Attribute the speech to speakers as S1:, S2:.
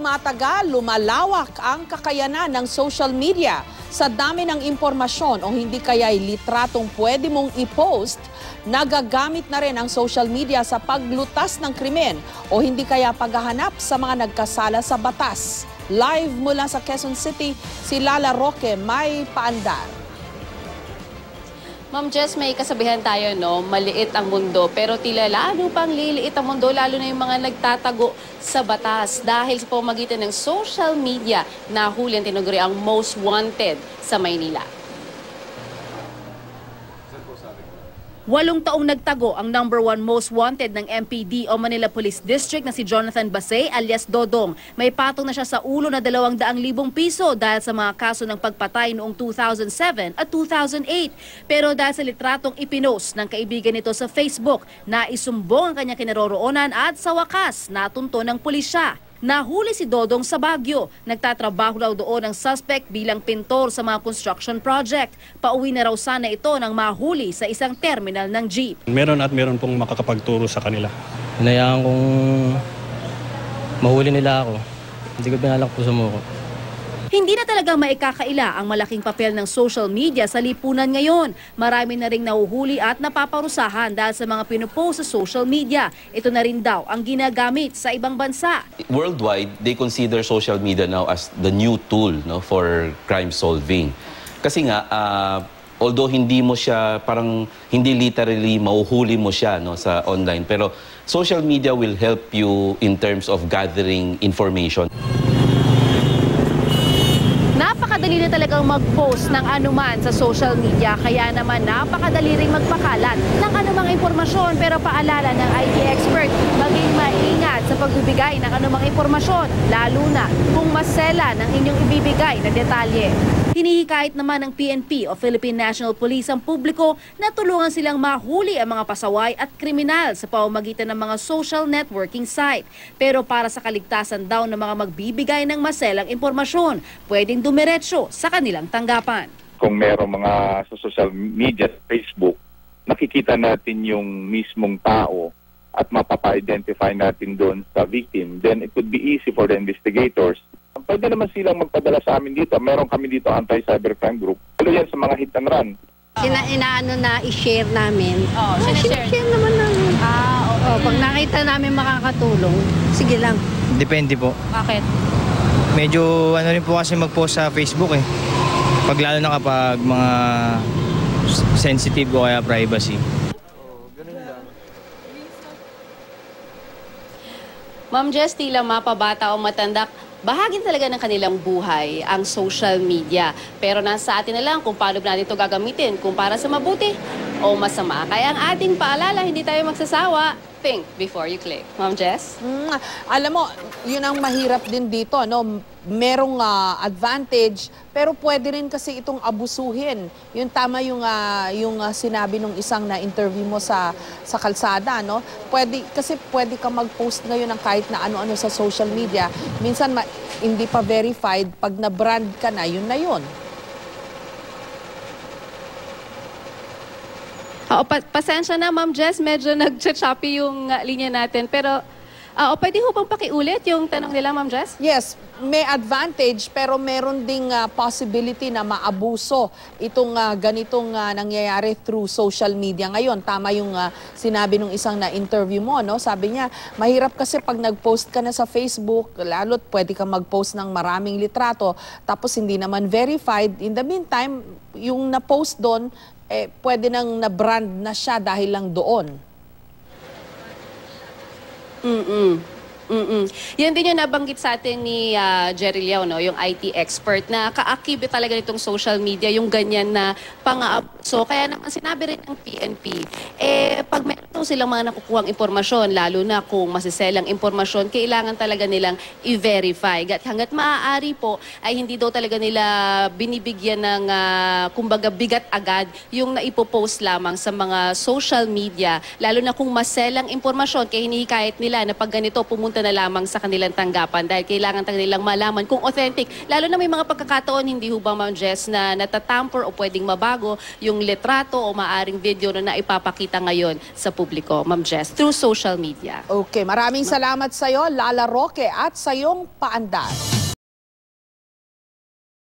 S1: tumatagal, lumalawak ang kakayanan ng social media. Sa dami ng impormasyon o hindi kaya'y litratong pwede mong i-post, nagagamit na rin ang social media sa paglutas ng krimen o hindi kaya paghahanap sa mga nagkasala sa batas. Live mula sa Quezon City, si Lala Roque may paandar.
S2: Ma'am Jess, may kasabihan tayo, no? Maliit ang mundo, pero tila lalo pang liliit ang mundo, lalo na yung mga nagtatago sa batas. Dahil sa pamamagitan ng social media, nahuli ang tinuguri ang most wanted sa Maynila. 8 taong nagtago ang #1 most wanted ng MPD o Manila Police District na si Jonathan Basay alias Dodong. May patong na siya sa ulo na 200,000 piso dahil sa mga kaso ng pagpatay noong 2007 at 2008. Pero dahil sa litratong ipinost ng kaibigan nito sa Facebook, naisumbong ang kanyang kinaroroonan at sa wakas natunto ng pulisya. Nahuli si Dodong sa Baguio. Nagtatrabaho daw doon ang suspect bilang pintor sa mga construction project. Pauwi na raw sana ito nang mahuli sa isang terminal ng jeep.
S3: Meron pong makakapagturo sa kanila.
S4: Hinayaan kong mahuli nila ako. Hindi ko binalak po sumuko.
S2: Hindi na talagang maikakaila ang malaking papel ng social media sa lipunan ngayon. Marami na ring nahuhuli at napaparusahan dahil sa mga pinupost sa social media. Ito na rin daw ang ginagamit sa ibang bansa.
S5: Worldwide, they consider social media now as the new tool, no, for crime solving. Kasi nga, although hindi mo siya, parang hindi literally mauhuli mo siya, no, sa online, pero social media will help you in terms of gathering information.
S2: Napakadali na talagang mag-post ng anuman sa social media, kaya naman napakadali ring magpakalat ng anumang impormasyon. Pero paalala ng IT expert, maging maingat sa pagbibigay ng anumang impormasyon, lalo na kung masela ng inyong ibibigay na detalye. Hinihikayat naman ng PNP o Philippine National Police ang publiko na tulungan silang mahuli ang mga pasaway at kriminal sa pamamagitan ng mga social networking site. Pero para sa kaligtasan daw ng mga magbibigay ng maselang impormasyon, pwedeng dumiretso sa kanilang tanggapan.
S6: Kung merong mga sa social media, Facebook, nakikita natin yung mismong tao at mapapa-identify natin doon sa victim, then it would be easy for the investigators. Pwede naman silang magpadala sa amin dito. Meron kami dito anti-cybercrime group. Pero yan sa mga hit and run.
S7: Inaano na i-share namin.
S2: Sinishare
S7: naman namin.
S2: okay.
S7: Pag nakita namin makakatulong, sige lang.
S4: Depende po.
S2: Bakit?
S4: Medyo ano rin po kasi mag-post sa Facebook eh. Pag lalo na kapag mga sensitive o kaya privacy.
S2: Ma'am Jess, tila mapabata o matanda, bahagi talaga ng kanilang buhay ang social media. Pero nasa atin na lang kung paano natin ito gagamitin, kung para sa mabuti o masama. Kaya ang ating paalala, hindi tayo magsasawa. Think before you click. Ma'am Jess?
S1: Alam mo, yun ang mahirap din dito, no? Merong advantage, pero pwede rin kasi itong abusuhin. Yun tama yung sinabi nung isang na interview mo sa kalsada, no? Kasi pwede ka mag-post ngayon ng kahit na ano-ano sa social media. Minsan hindi pa verified, pag na-brand ka na, yun na yun.
S2: Pasensya na, Ma'am Jess, medyo nag-choppy yung linya natin. Pero pwede ho bang pakiulit yung tanong nila, Ma'am Jess?
S1: Yes, may advantage pero meron ding possibility na maabuso itong ganitong nangyayari through social media ngayon. Tama yung sinabi nung isang na-interview mo, no? Sabi niya, mahirap kasi pag nag-post ka na sa Facebook, lalo't pwede ka mag-post ng maraming litrato, tapos hindi naman verified. In the meantime, yung na-post doon, pwede nang na-brand na siya dahil lang doon.
S2: Yan din yung nabanggit sa atin ni Jerry Liao, no? Yung IT expert, na kaakib talaga nitong social media, yung ganyan na pang-aabuso. Kaya naman sinabi rin ng PNP, pag meron silang mga nakukuhang impormasyon, lalo na kung masiselang impormasyon, kailangan talaga nilang i-verify. Hanggat maaari po, ay hindi daw talaga nila binibigyan ng, kumbaga, bigat agad yung naipopost lamang sa mga social media, lalo na kung maselang impormasyon. Kaya hinihikayat nila na pag ganito, pumunta pumunta na lamang sa kanilang tanggapan dahil kailangan nilang malaman kung authentic. Lalo na may mga pagkakataon, hindi ho ba, Ma'am Jess, na natatamper o pwedeng mabago yung litrato o maaring video na ipapakita ngayon sa publiko, Ma'am Jess, through social media.
S1: Okay, maraming salamat sa iyo, Lala Roque, at sa iyong paandar.